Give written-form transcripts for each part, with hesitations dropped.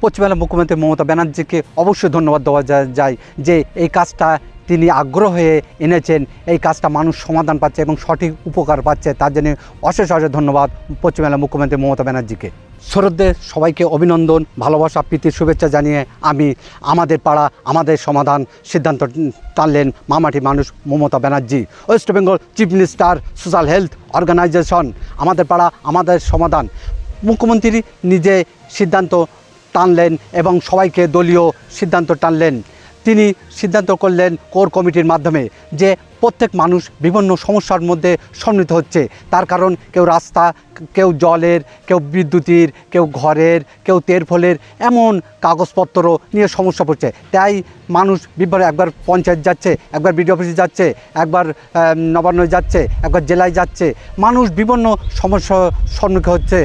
পশ্চিমবাংলার মুখ্যমন্ত্রী মমতা ব্যানার্জিকে অবশ্যই ধন্যবাদ দেওয়া যায় যে এই কাজটা তিনি আগ্রহ হয়ে এনেছেন, এই কাজটা মানুষ সমাধান পাচ্ছে এবং সঠিক উপকার পাচ্ছে, তার জন্য অশেষ ধন্যবাদ পশ্চিমবাংলার মুখ্যমন্ত্রী মমতা ব্যানার্জিকে। শ্রদ্ধের সবাইকে অভিনন্দন, ভালোবাসা, প্রীতির শুভেচ্ছা জানিয়ে আমি আমাদের পাড়া আমাদের সমাধান সিদ্ধান্ত টানলেন মামাটি মানুষ Mamata Banerjee. West Bengal chief minister social health organisation, আমাদের পাড়া আমাদের সমাধান। মুখ্যমন্ত্রী নিজে সিদ্ধান্ত টানলেন এবং সবাইকে দলীয় সিদ্ধান্ত টানলেন। তিনি সিদ্ধান্ত করলেন কোর কমিটির মাধ্যমে যে প্রত্যেক মানুষ বিভিন্ন সমস্যার মধ্যে সম্মিলিত হচ্ছে। তার কারণ কেউ রাস্তা, কেউ জলের, কেউ বিদ্যুতের, কেউ ঘরের, কেউ তেরফলের, এমন কাগজপত্র নিয়ে সমস্যা পড়ছে। তাই মানুষ বিভিন্ন, একবার পঞ্চায়েত যাচ্ছে, একবার বিডিও অফিসে যাচ্ছে, একবার নবান্ন যাচ্ছে, একবার জেলায় যাচ্ছে, মানুষ বিভিন্ন সমস্যার সম্মুখীন হচ্ছে।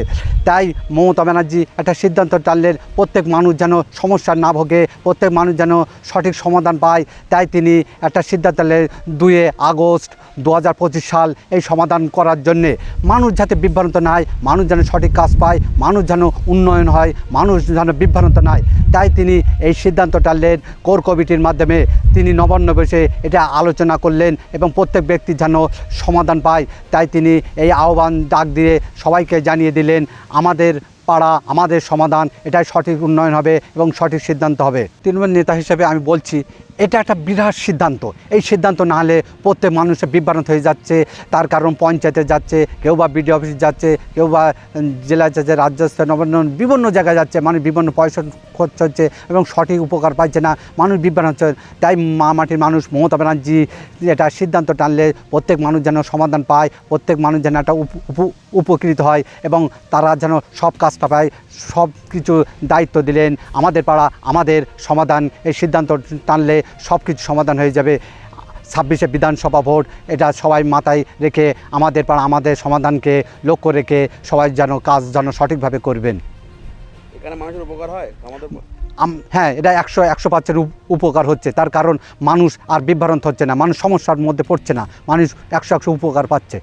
তাই মমতা ব্যানার্জি একটা সিদ্ধান্ত টানলেন প্রত্যেক মানুষ যেন সমস্যা না ভোগে, প্রত্যেক মানুষ যেন সঠিক সমাধান পায়। তাই তিনি একটা সিদ্ধান্ত নিলেন 2 আগস্ট 2025 সাল এই সমাধান করার জন্যে। মানুষ যাতে বিভ্রান্ত না হয়, মানুষ যেন সঠিক কাজ পায়, মানুষ যেন উন্নয়ন হয়, মানুষ যেন বিভ্রান্ত না হয়, তাই তিনি এই সিদ্ধান্ত টানলেন। কোর কমিটির মাধ্যমে তিনি নবান্ন বসে এটা আলোচনা করলেন এবং প্রত্যেক ব্যক্তি যেন সমাধান পায়, তাই তিনি এই আহ্বান ডাক দিয়ে সবাইকে জানিয়ে দিলেন আমাদের পাড়া আমাদের সমাধান, এটাই সঠিক উন্নয়ন হবে এবং সঠিক সিদ্ধান্ত হবে। তৃণমূল নেতা হিসেবে আমি বলছি এটা একটা বিরাট সিদ্ধান্ত। এই সিদ্ধান্ত না হলে প্রত্যেক মানুষের বিভ্রান্ত হয়ে যাচ্ছে। তার কারণ পঞ্চায়েতে যাচ্ছে, কেউ বা বিডিও অফিসে যাচ্ছে, কেউ বা জেলায় যাচ্ছে, রাজ্যস্থান নবান্ন বিভিন্ন জায়গায় যাচ্ছে, মানুষ বিভিন্ন পয়সা খরচ হচ্ছে এবং সঠিক উপকার পাচ্ছে না, মানুষ বিভ্রান্ত হচ্ছে। তাই মাটির মানুষ মমতা ব্যানার্জি এটা সিদ্ধান্ত টানলে প্রত্যেক মানুষ যেন সমাধান পায়, প্রত্যেক মানুষ যেন একটা উপকৃত হয় এবং তারা যেন সব কাজটা পায়, সব কিছু দায়িত্ব দিলেন আমাদের পাড়া আমাদের সমাধান। এই সিদ্ধান্ত টানলে সব কিছু সমাধান হয়ে যাবে। 26শে বিধানসভা ভোট, এটা সবাই মাথায় রেখে আমাদের পাড়া আমাদের সমাধানকে লক্ষ্য রেখে সবাই যেন কাজ যেন সঠিকভাবে করবেন। এখানে মানুষের উপকার হয় আমাদের। হ্যাঁ, এটা 100% উপকার হচ্ছে। তার কারণ মানুষ আর বিভ্রান্ত হচ্ছে না, মানুষ সমস্যার মধ্যে পড়ছে না, মানুষ 100% উপকার পাচ্ছে।